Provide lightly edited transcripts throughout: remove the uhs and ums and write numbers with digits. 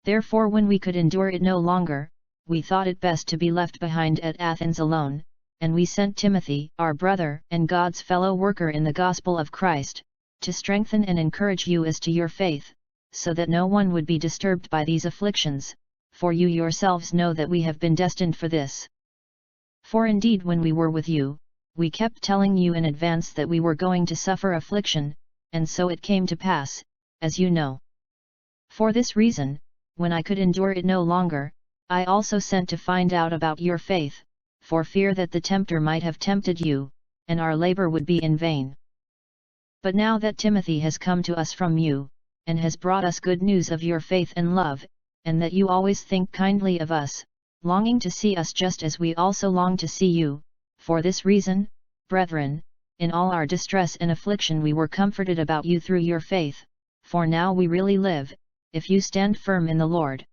Therefore when we could endure it no longer, we thought it best to be left behind at Athens alone, and we sent Timothy, our brother and God's fellow worker in the gospel of Christ, to strengthen and encourage you as to your faith, so that no one would be disturbed by these afflictions, for you yourselves know that we have been destined for this. For indeed when we were with you, we kept telling you in advance that we were going to suffer affliction, and so it came to pass, as you know. For this reason, when I could endure it no longer, I also sent to find out about your faith, for fear that the tempter might have tempted you, and our labor would be in vain. But now that Timothy has come to us from you, and has brought us good news of your faith and love, and that you always think kindly of us, longing to see us just as we also long to see you, for this reason, brethren, in all our distress and affliction we were comforted about you through your faith, for now we really live, if you stand firm in the Lord.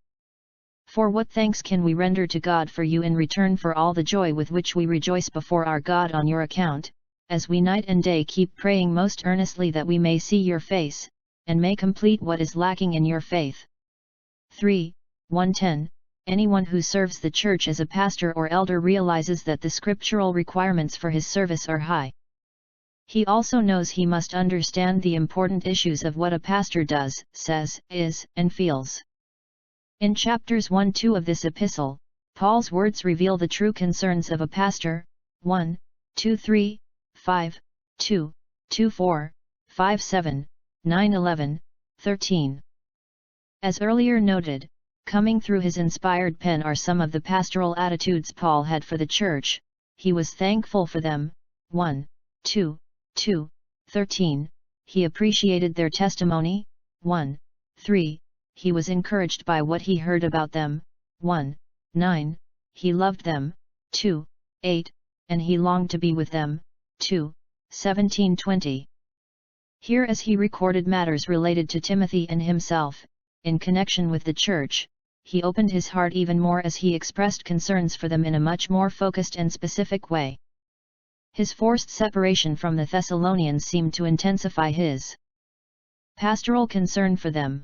For what thanks can we render to God for you in return for all the joy with which we rejoice before our God on your account, as we night and day keep praying most earnestly that we may see your face, and may complete what is lacking in your faith. 3. 1:10 Anyone who serves the church as a pastor or elder realizes that the scriptural requirements for his service are high. He also knows he must understand the important issues of what a pastor does, says, is, and feels. In chapters 1-2 of this epistle, Paul's words reveal the true concerns of a pastor, 1, 2-3, 5, 2, 2-4, 5-7, 9-11, 13. As earlier noted, coming through his inspired pen are some of the pastoral attitudes Paul had for the church. He was thankful for them, 1, 2, 2, 13, he appreciated their testimony, 1, 3, he was encouraged by what he heard about them, 1, 9, he loved them, 2, 8, and he longed to be with them, 2, 17-20. Here as he recorded matters related to Timothy and himself, in connection with the church, he opened his heart even more as he expressed concerns for them in a much more focused and specific way. His forced separation from the Thessalonians seemed to intensify his pastoral concern for them.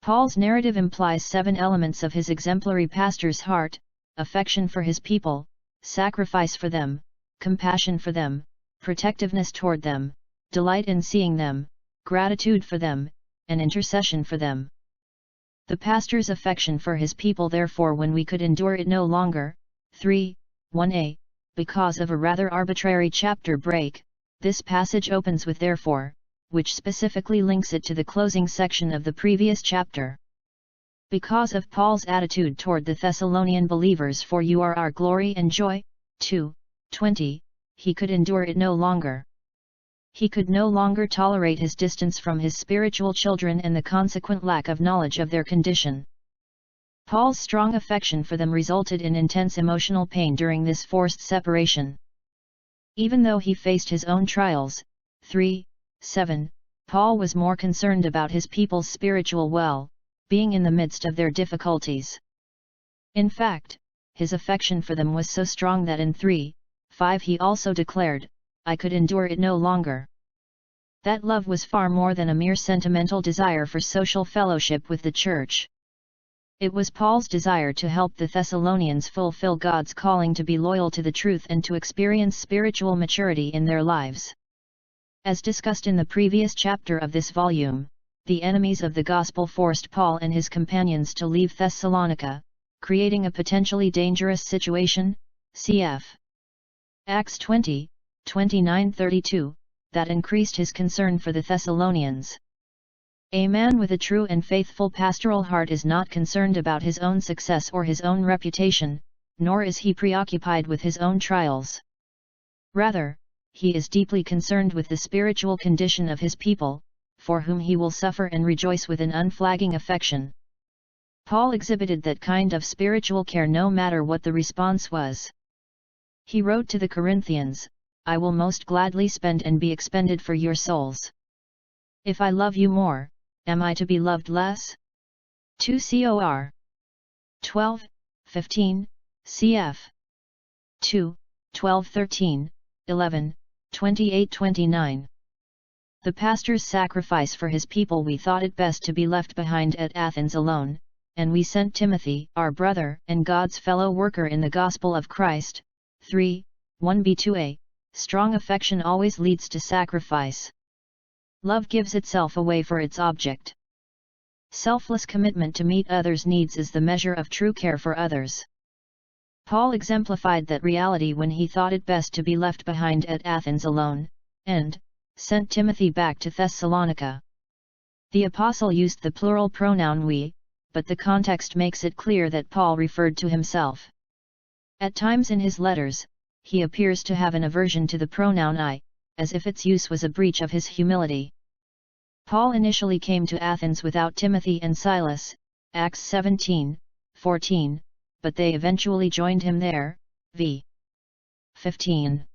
Paul's narrative implies 7 elements of his exemplary pastor's heart: affection for his people, sacrifice for them, compassion for them, protectiveness toward them, delight in seeing them, gratitude for them, and intercession for them. The pastor's affection for his people. Therefore when we could endure it no longer, 3, 1a, because of a rather arbitrary chapter break, this passage opens with therefore, which specifically links it to the closing section of the previous chapter. Because of Paul's attitude toward the Thessalonian believers, for you are our glory and joy, 2, 20, he could endure it no longer. He could no longer tolerate his distance from his spiritual children and the consequent lack of knowledge of their condition. Paul's strong affection for them resulted in intense emotional pain during this forced separation. Even though he faced his own trials, 3, 7, Paul was more concerned about his people's spiritual well-being in the midst of their difficulties. In fact, his affection for them was so strong that in 3, 5 he also declared, I could endure it no longer. That love was far more than a mere sentimental desire for social fellowship with the church. It was Paul's desire to help the Thessalonians fulfill God's calling to be loyal to the truth and to experience spiritual maturity in their lives. As discussed in the previous chapter of this volume, the enemies of the gospel forced Paul and his companions to leave Thessalonica, creating a potentially dangerous situation, cf. Acts 20, 29-32, that increased his concern for the Thessalonians. A man with a true and faithful pastoral heart is not concerned about his own success or his own reputation, nor is he preoccupied with his own trials. Rather, he is deeply concerned with the spiritual condition of his people, for whom he will suffer and rejoice with an unflagging affection. Paul exhibited that kind of spiritual care no matter what the response was. He wrote to the Corinthians, I will most gladly spend and be expended for your souls. If I love you more, am I to be loved less? 2 Cor. 12, 15, cf. 2, 12, 13, 11, 28, 29. The pastor's sacrifice for his people. We thought it best to be left behind at Athens alone, and we sent Timothy, our brother and God's fellow worker in the gospel of Christ. 3, 1b-2a. Strong affection always leads to sacrifice. Love gives itself away for its object. Selfless commitment to meet others' needs is the measure of true care for others. Paul exemplified that reality when he thought it best to be left behind at Athens alone, and sent Timothy back to Thessalonica. The apostle used the plural pronoun we, but the context makes it clear that Paul referred to himself. At times in his letters, he appears to have an aversion to the pronoun I, as if its use was a breach of his humility. Paul initially came to Athens without Timothy and Silas, Acts 17:14, but they eventually joined him there, v. 15.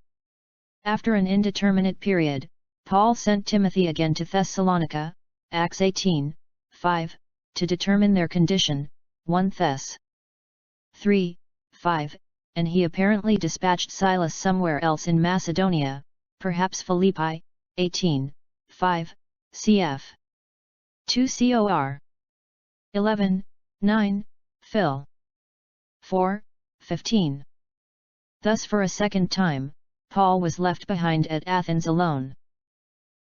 After an indeterminate period, Paul sent Timothy again to Thessalonica, Acts 18:5, to determine their condition, 1 Thess. 3:5, and he apparently dispatched Silas somewhere else in Macedonia, perhaps Philippi, 18:5, cf. 2 Cor. 11:9, Phil. 4:15. Thus for a second time, Paul was left behind at Athens alone.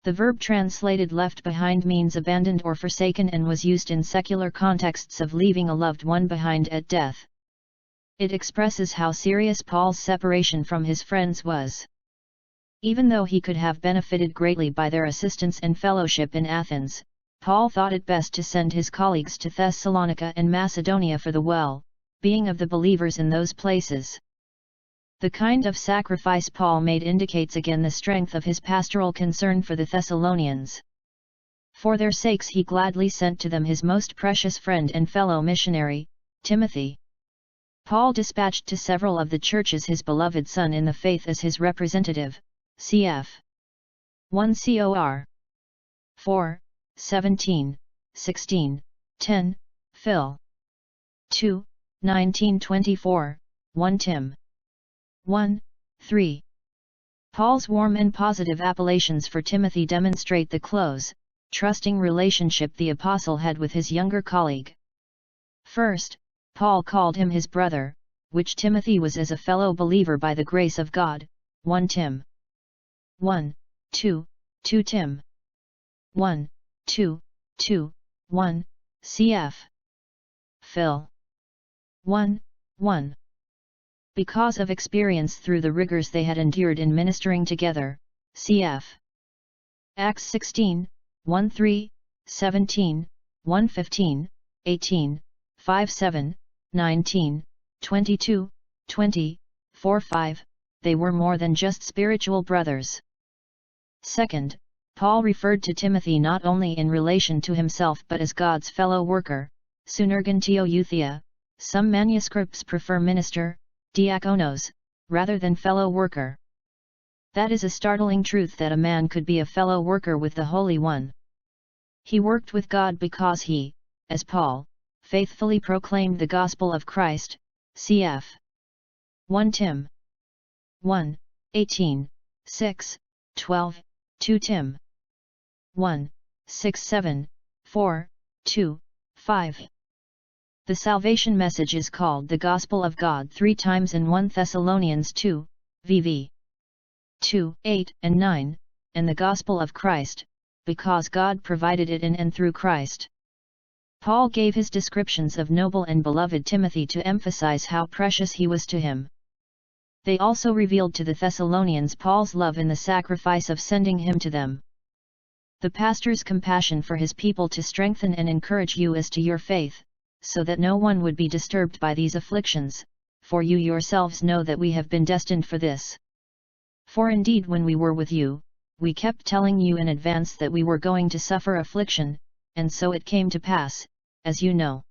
The verb translated left behind means abandoned or forsaken and was used in secular contexts of leaving a loved one behind at death. It expresses how serious Paul's separation from his friends was. Even though he could have benefited greatly by their assistance and fellowship in Athens, Paul thought it best to send his colleagues to Thessalonica and Macedonia for the well-being of the believers in those places. The kind of sacrifice Paul made indicates again the strength of his pastoral concern for the Thessalonians. For their sakes he gladly sent to them his most precious friend and fellow missionary, Timothy. Paul dispatched to several of the churches his beloved son in the faith as his representative, cf. 1 Cor. 4:17, 16, 10, Phil. 2:19-24, 1 Tim. 1:3. Paul's warm and positive appellations for Timothy demonstrate the close, trusting relationship the apostle had with his younger colleague. First, Paul called him his brother, which Timothy was as a fellow believer by the grace of God, 1 Tim. 1:2, 2 Tim. 1:2, 2:1, cf. Phil. 1:1. Because of experience through the rigors they had endured in ministering together, cf. Acts 16:1-3, 17, 1:15, 18, 5:7, 19, 22, 20, 4:5, they were more than just spiritual brothers. Second, Paul referred to Timothy not only in relation to himself but as God's fellow worker, sunergentio euthia. Some manuscripts prefer minister, diakonos, rather than fellow worker. That is a startling truth that a man could be a fellow worker with the Holy One. He worked with God because he, as Paul, faithfully proclaimed the gospel of Christ, cf. 1 Tim. 1, 18, 6, 12, 2 Tim. 1, 6, 7, 4, 2, 5. The salvation message is called the Gospel of God 3 times in 1 Thessalonians 2, vv. 2, 8 and 9, and the Gospel of Christ, because God provided it in and through Christ. Paul gave his descriptions of noble and beloved Timothy to emphasize how precious he was to him. They also revealed to the Thessalonians Paul's love in the sacrifice of sending him to them. The pastor's compassion for his people to strengthen and encourage you as to your faith, so that no one would be disturbed by these afflictions, for you yourselves know that we have been destined for this. For indeed when we were with you, we kept telling you in advance that we were going to suffer affliction, and so it came to pass, as you know.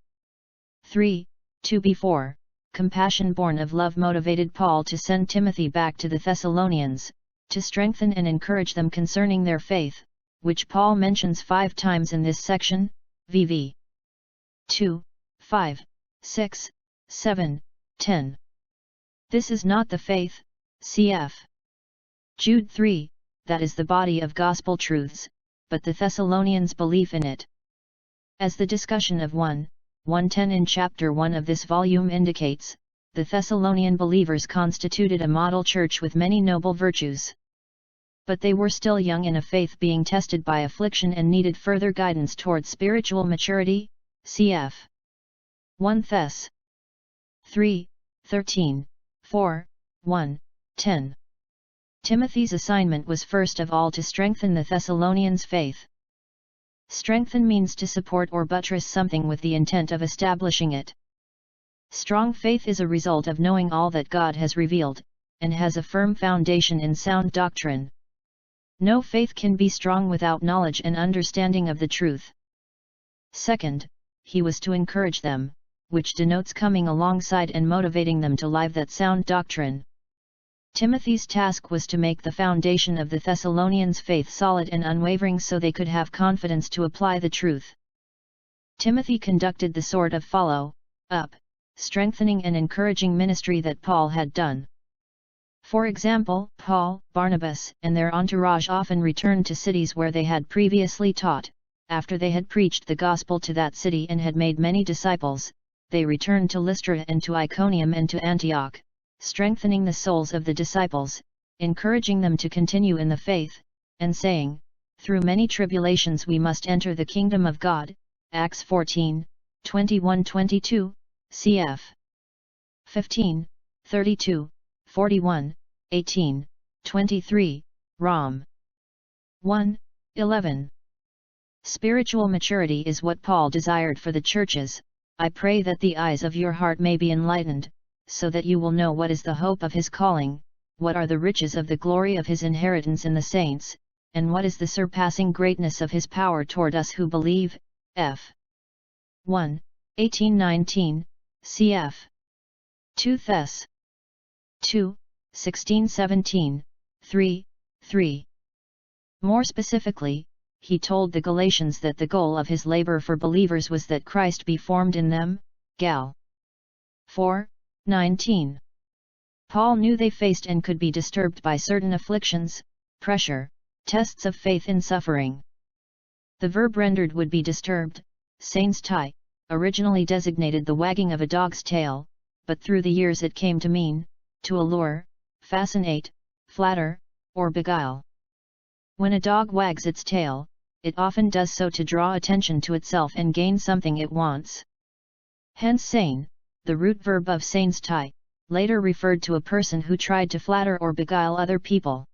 3, 2b-4, compassion born of love motivated Paul to send Timothy back to the Thessalonians, to strengthen and encourage them concerning their faith, which Paul mentions 5 times in this section, vv. 2, 5, 6, 7, 10. This is not the faith, cf. Jude 3, that is the body of gospel truths, but the Thessalonians' belief in it. As the discussion of 1 1:10 in chapter 1 of this volume indicates, the Thessalonian believers constituted a model church with many noble virtues. But they were still young in a faith being tested by affliction and needed further guidance towards spiritual maturity, cf. 1 Thess. 3:13, 4, 1:10. Timothy's assignment was first of all to strengthen the Thessalonians' faith. Strengthen means to support or buttress something with the intent of establishing it. Strong faith is a result of knowing all that God has revealed, and has a firm foundation in sound doctrine. No faith can be strong without knowledge and understanding of the truth. Second, he was to encourage them, which denotes coming alongside and motivating them to live that sound doctrine. Timothy's task was to make the foundation of the Thessalonians' faith solid and unwavering so they could have confidence to apply the truth. Timothy conducted the sort of follow-up, strengthening and encouraging ministry that Paul had done. For example, Paul, Barnabas, and their entourage often returned to cities where they had previously taught. After they had preached the gospel to that city and had made many disciples, they returned to Lystra and to Iconium and to Antioch, strengthening the souls of the disciples, encouraging them to continue in the faith, and saying, "Through many tribulations we must enter the kingdom of God." Acts 14:21-22, cf. 15:32, 41, 18, 23, Rom. 1:11. Spiritual maturity is what Paul desired for the churches. "I pray that the eyes of your heart may be enlightened, so that you will know what is the hope of his calling, what are the riches of the glory of his inheritance in the saints, and what is the surpassing greatness of his power toward us who believe." F. 1:18-19, cf. 2 Thess. 2:16-17, 3:3. More specifically, he told the Galatians that the goal of his labor for believers was that Christ be formed in them, Gal. 4:19. Paul knew they faced and could be disturbed by certain afflictions, pressure, tests of faith in suffering. The verb rendered would be disturbed, seinstai, originally designated the wagging of a dog's tail, but through the years it came to mean, to allure, fascinate, flatter, or beguile. When a dog wags its tail, it often does so to draw attention to itself and gain something it wants. Hence sein, the root verb of seinstai, later referred to a person who tried to flatter or beguile other people.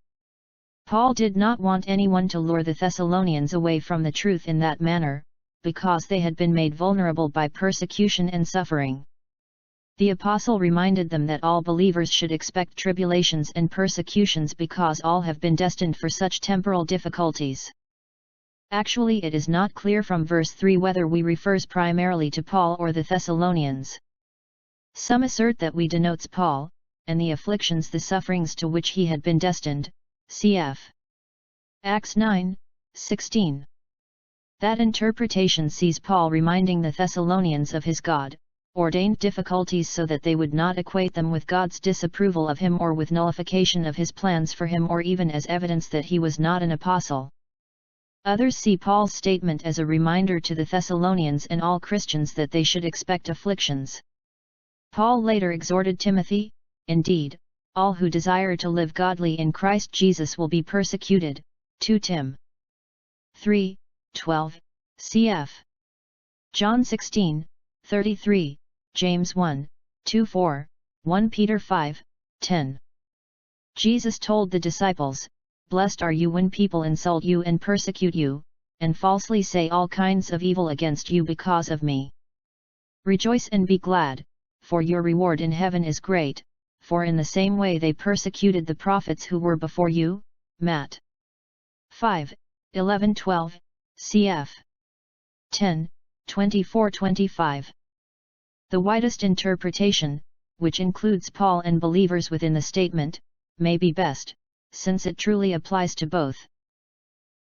Paul did not want anyone to lure the Thessalonians away from the truth in that manner, because they had been made vulnerable by persecution and suffering. The apostle reminded them that all believers should expect tribulations and persecutions because all have been destined for such temporal difficulties. Actually, it is not clear from verse 3 whether we refers primarily to Paul or the Thessalonians. Some assert that we denotes Paul, and the afflictions, the sufferings to which he had been destined, cf. Acts 9:16. That interpretation sees Paul reminding the Thessalonians of his God-ordained difficulties so that they would not equate them with God's disapproval of him or with nullification of his plans for him or even as evidence that he was not an apostle. Others see Paul's statement as a reminder to the Thessalonians and all Christians that they should expect afflictions. Paul later exhorted Timothy, "Indeed, all who desire to live godly in Christ Jesus will be persecuted." 2 Tim. 3:12, cf. John 16:33, James 1:2-4, 1 Peter 5:10. Jesus told the disciples, "Blessed are you when people insult you and persecute you, and falsely say all kinds of evil against you because of me. Rejoice and be glad, for your reward in heaven is great, for in the same way they persecuted the prophets who were before you." Matt. 5:11-12, cf. 10:24-25. The widest interpretation, which includes Paul and believers within the statement, may be best, since it truly applies to both.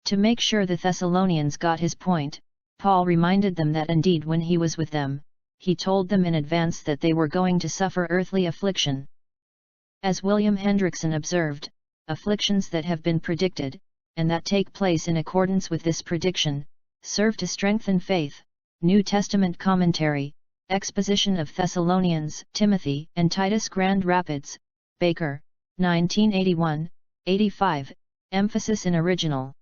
To make sure the Thessalonians got his point, Paul reminded them that indeed when he was with them, he told them in advance that they were going to suffer earthly affliction. As William Hendrickson observed, afflictions that have been predicted, and that take place in accordance with this prediction, serve to strengthen faith. New Testament Commentary, Exposition of Thessalonians, Timothy and Titus Grand Rapids, Baker, 1981, 85, emphasis in original.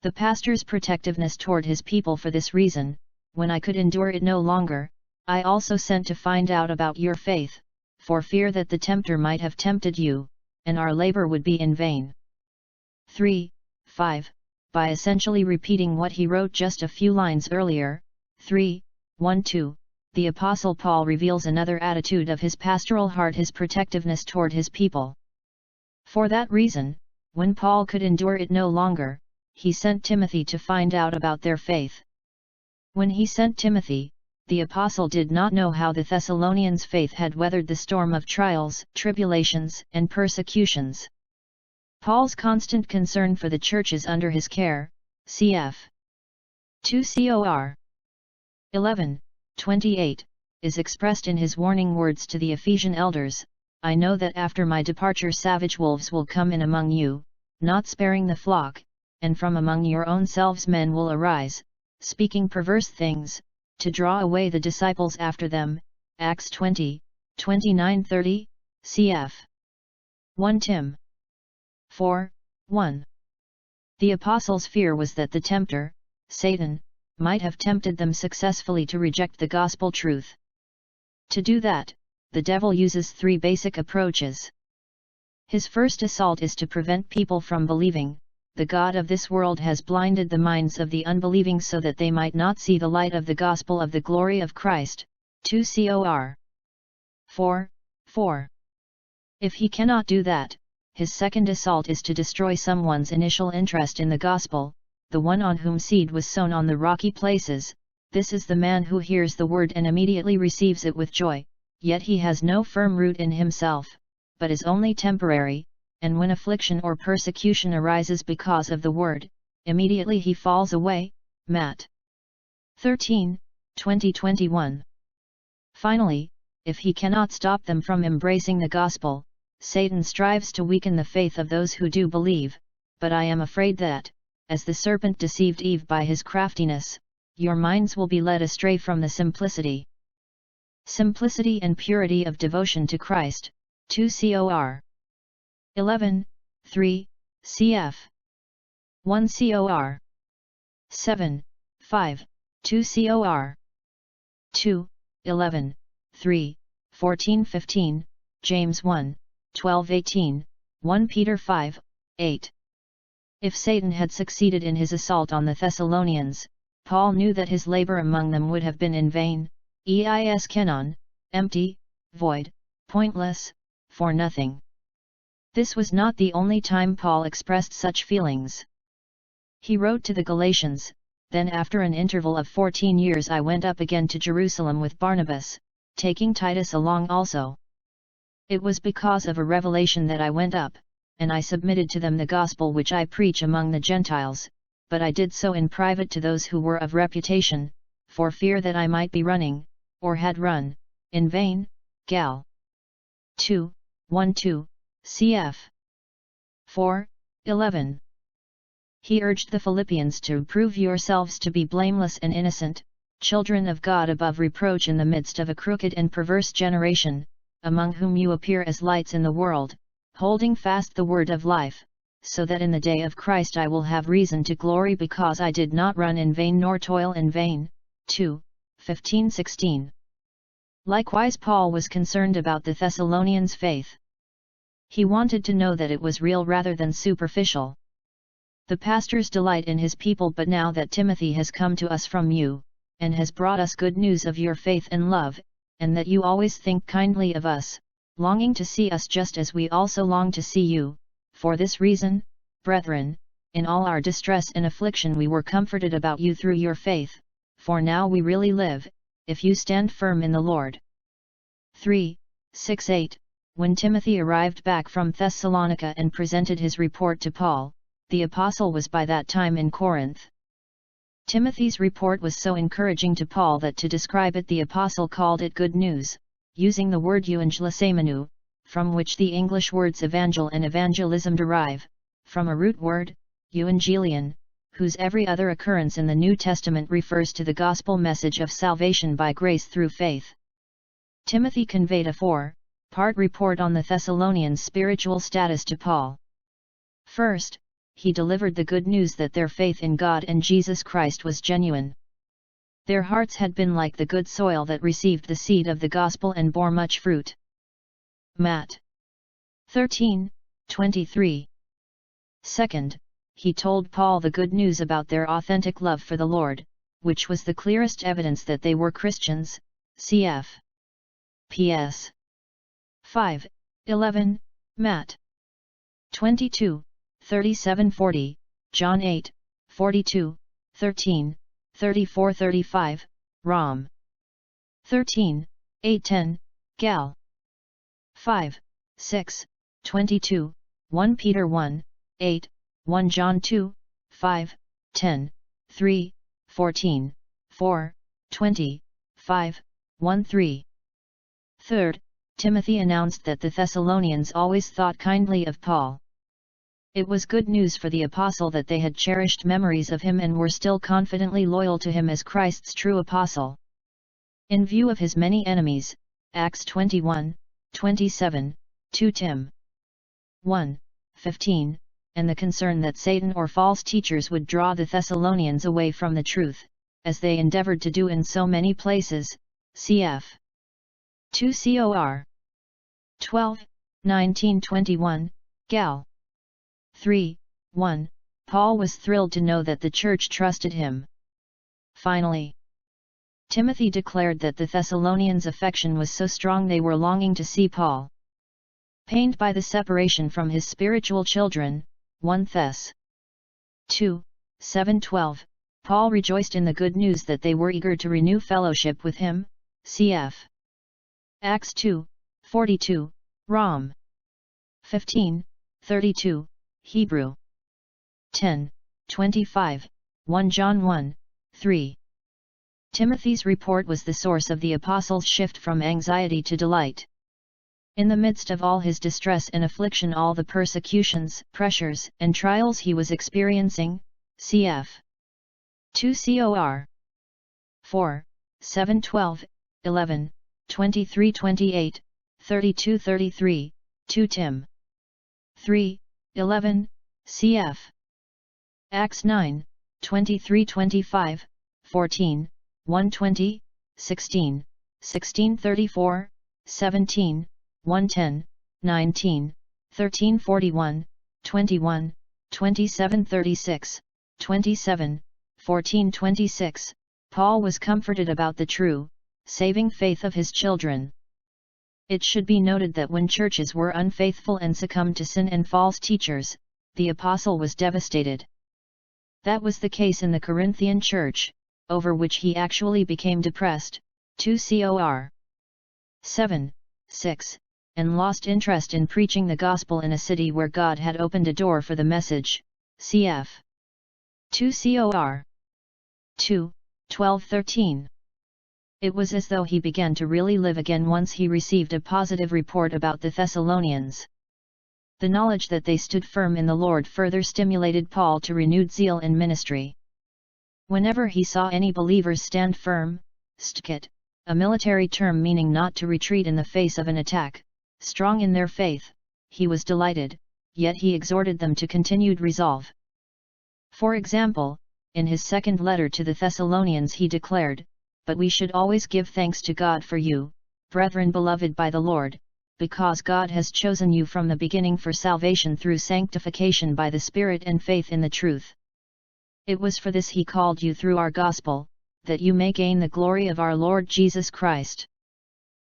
The pastor's protectiveness toward his people. For this reason, when I could endure it no longer, I also sent to find out about your faith, for fear that the tempter might have tempted you, and our labor would be in vain. 3:5, by essentially repeating what he wrote just a few lines earlier, 3:1-2, the Apostle Paul reveals another attitude of his pastoral heart, his protectiveness toward his people. For that reason, when Paul could endure it no longer, he sent Timothy to find out about their faith. When he sent Timothy, the apostle did not know how the Thessalonians' faith had weathered the storm of trials, tribulations, and persecutions. Paul's constant concern for the churches under his care, cf. 2 Cor. 11:28, is expressed in his warning words to the Ephesian elders, I know that after my departure savage wolves will come in among you, not sparing the flock, and from among your own selves men will arise, speaking perverse things, to draw away the disciples after them. Acts 20:29-30, cf. 1 Tim. 4:1. The apostles' fear was that the tempter, Satan, might have tempted them successfully to reject the gospel truth. To do that, the devil uses three basic approaches. His first assault is to prevent people from believing. The god of this world has blinded the minds of the unbelieving so that they might not see the light of the gospel of the glory of Christ. 2 Cor. 4:4. If he cannot do that, his second assault is to destroy someone's initial interest in the gospel, the one on whom seed was sown on the rocky places. This is the man who hears the word and immediately receives it with joy, yet he has no firm root in himself, but is only temporary, and when affliction or persecution arises because of the word, immediately he falls away. Matt. 13:20-21. Finally, if he cannot stop them from embracing the gospel, Satan strives to weaken the faith of those who do believe, but I am afraid that, as the serpent deceived Eve by his craftiness, your minds will be led astray from the simplicity and purity of devotion to Christ. 2 Cor. 11:3, cf. 1 Cor. 7:5, 2 Cor. 2:11-3, 14:15, James 1:12-18, 1 Peter 5:8. If Satan had succeeded in his assault on the Thessalonians, Paul knew that his labor among them would have been in vain, eis kenon, empty, void, pointless, for nothing. This was not the only time Paul expressed such feelings. He wrote to the Galatians, Then after an interval of 14 years I went up again to Jerusalem with Barnabas, taking Titus along also. It was because of a revelation that I went up, and I submitted to them the gospel which I preach among the Gentiles, but I did so in private to those who were of reputation, for fear that I might be running, or had run, in vain. Gal. 2:1-2, cf. 4:11. He urged the Philippians to prove yourselves to be blameless and innocent, children of God above reproach in the midst of a crooked and perverse generation, among whom you appear as lights in the world, holding fast the word of life, so that in the day of Christ I will have reason to glory because I did not run in vain nor toil in vain. 2:15-16. Likewise Paul was concerned about the Thessalonians' faith. He wanted to know that it was real rather than superficial. The pastors delight in his people, but now that Timothy has come to us from you, and has brought us good news of your faith and love, and that you always think kindly of us, longing to see us just as we also long to see you, for this reason, brethren, in all our distress and affliction we were comforted about you through your faith, for now we really live, if you stand firm in the Lord. 3:6-8. When Timothy arrived back from Thessalonica and presented his report to Paul, the apostle was by that time in Corinth. Timothy's report was so encouraging to Paul that to describe it the apostle called it good news, using the word euangelisemenu, from which the English words evangel and evangelism derive, from a root word, euangelion, whose every other occurrence in the New Testament refers to the gospel message of salvation by grace through faith. Timothy conveyed a four-part report on the Thessalonians' spiritual status to Paul. First, he delivered the good news that their faith in God and Jesus Christ was genuine. Their hearts had been like the good soil that received the seed of the gospel and bore much fruit. Matt. 13:23. Second, he told Paul the good news about their authentic love for the Lord, which was the clearest evidence that they were Christians, cf. Ps. 5:11, Matt. 22:37-40, John 8:42, 13:34-35, Rom. 13:8-10, Gal. 5:6-22, 1 Peter 1:8, 1 John 2:5-10, 3:14, 4:20, 5:13. Third, Timothy announced that the Thessalonians always thought kindly of Paul. It was good news for the apostle that they had cherished memories of him and were still confidently loyal to him as Christ's true apostle. In view of his many enemies, Acts 21:27, 2 Tim 1:15, and the concern that Satan or false teachers would draw the Thessalonians away from the truth, as they endeavored to do in so many places, cf. 2 Cor. 12:19-21, Gal. 3:1, Paul was thrilled to know that the church trusted him. Finally, Timothy declared that the Thessalonians' affection was so strong they were longing to see Paul. Pained by the separation from his spiritual children, 1 Thess. 2:7-12, Paul rejoiced in the good news that they were eager to renew fellowship with him, cf. Acts 2:42, Rom. 15:32, Hebrew 10:25, 1 John 1:3. Timothy's report was the source of the apostle's shift from anxiety to delight. In the midst of all his distress and affliction, all the persecutions, pressures, and trials he was experiencing, cf. 2 Cor. 4:7-12, 11:23-28, 32-33, 2 Tim 3:11, cf. Acts 9:23-25, 14, 1:20, 16, 16:34, 17, 1:10, 19, 13:41, 21, 27:36, 27, 14:26, Paul was comforted about the true, saving faith of his children. It should be noted that when churches were unfaithful and succumbed to sin and false teachers, the apostle was devastated. That was the case in the Corinthian church, over which he actually became depressed, 2 Cor. 7:6, and lost interest in preaching the gospel in a city where God had opened a door for the message, cf. 2 Cor. 2:12-13. It was as though he began to really live again once he received a positive report about the Thessalonians. The knowledge that they stood firm in the Lord further stimulated Paul to renewed zeal in ministry. Whenever he saw any believers stand firm, stkit, a military term meaning not to retreat in the face of an attack, strong in their faith, he was delighted, yet he exhorted them to continued resolve. For example, in his second letter to the Thessalonians he declared, "But we should always give thanks to God for you, brethren beloved by the Lord, because God has chosen you from the beginning for salvation through sanctification by the Spirit and faith in the truth. It was for this He called you through our gospel, that you may gain the glory of our Lord Jesus Christ.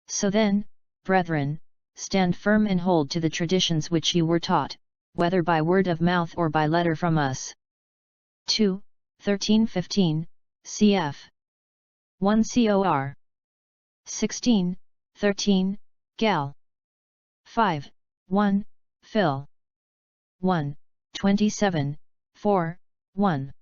So then, brethren, stand firm and hold to the traditions which you were taught, whether by word of mouth or by letter from us." 2:13-15, cf. 1 Cor. 16:13, Gal. 5:1, Phil. 1:27, 4:1.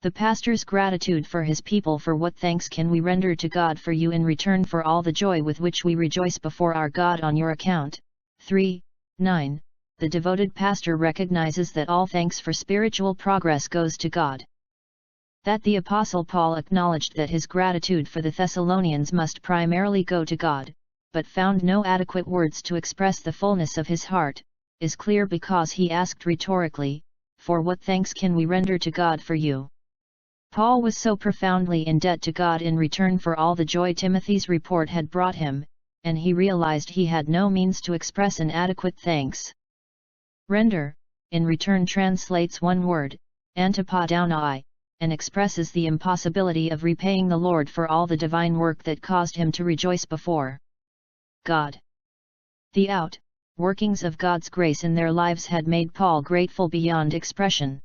The pastor's gratitude for his people. For what thanks can we render to God for you in return for all the joy with which we rejoice before our God on your account? 3:9, the devoted pastor recognizes that all thanks for spiritual progress goes to God. That the Apostle Paul acknowledged that his gratitude for the Thessalonians must primarily go to God, but found no adequate words to express the fullness of his heart, is clear because he asked rhetorically, "For what thanks can we render to God for you?" Paul was so profoundly in debt to God in return for all the joy Timothy's report had brought him, and he realized he had no means to express an adequate thanks. Render, in return translates one word, antipodounai, and expresses the impossibility of repaying the Lord for all the divine work that caused him to rejoice before God. The outworkings of God's grace in their lives had made Paul grateful beyond expression.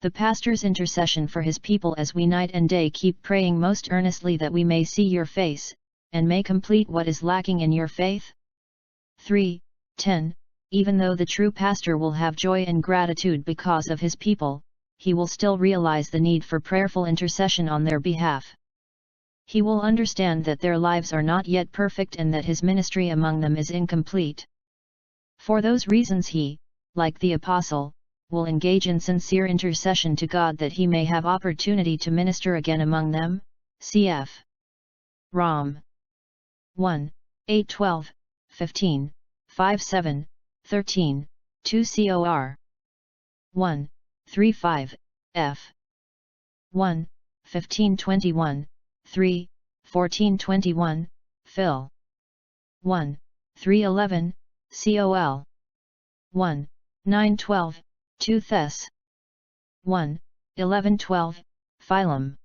The pastor's intercession for his people as we night and day keep praying most earnestly that we may see your face, and may complete what is lacking in your faith. 3:10 Even though the true pastor will have joy and gratitude because of his people, he will still realize the need for prayerful intercession on their behalf. He will understand that their lives are not yet perfect and that his ministry among them is incomplete. For those reasons he, like the apostle, will engage in sincere intercession to God that he may have opportunity to minister again among them. Cf. Rom. 1, 8-12, 15, 5-7, 13, 2 Cor. 1, 3-5, f. 1, 15-21, 3, 14-21, Phil. 1, 3-11, Col. 1, 9-12, 2 Thess. 1, 11-12, Philem.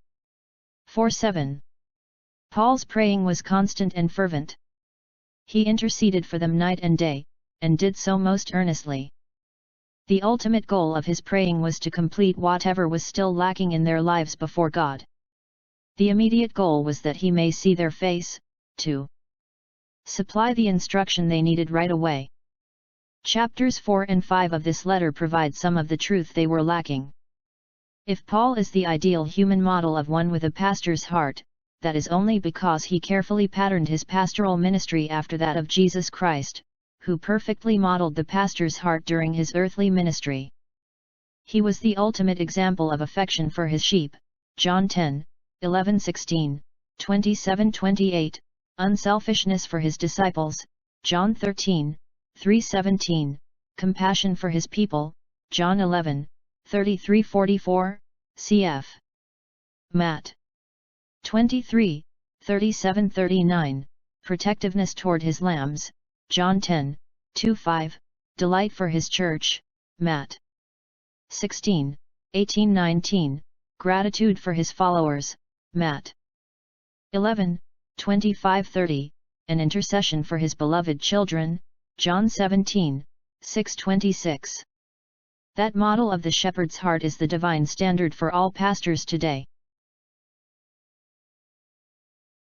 4-7. Paul's praying was constant and fervent. He interceded for them night and day, and did so most earnestly. The ultimate goal of his praying was to complete whatever was still lacking in their lives before God. The immediate goal was that he may see their face, to supply the instruction they needed right away. Chapters 4 and 5 of this letter provide some of the truth they were lacking. If Paul is the ideal human model of one with a pastor's heart, that is only because he carefully patterned his pastoral ministry after that of Jesus Christ, who perfectly modeled the pastor's heart during his earthly ministry. He was the ultimate example of affection for his sheep, John 10, 11-16, 27-28, unselfishness for his disciples, John 13, 3-17, compassion for his people, John 11, 33-44, cf. Matt. 23, 37-39, protectiveness toward his lambs, John 10, 2-5, delight for his church, Matt. 16, 18-19, gratitude for his followers, Matt. 11, 25-30, an intercession for his beloved children, John 17, 6-26. That model of the shepherd's heart is the divine standard for all pastors today.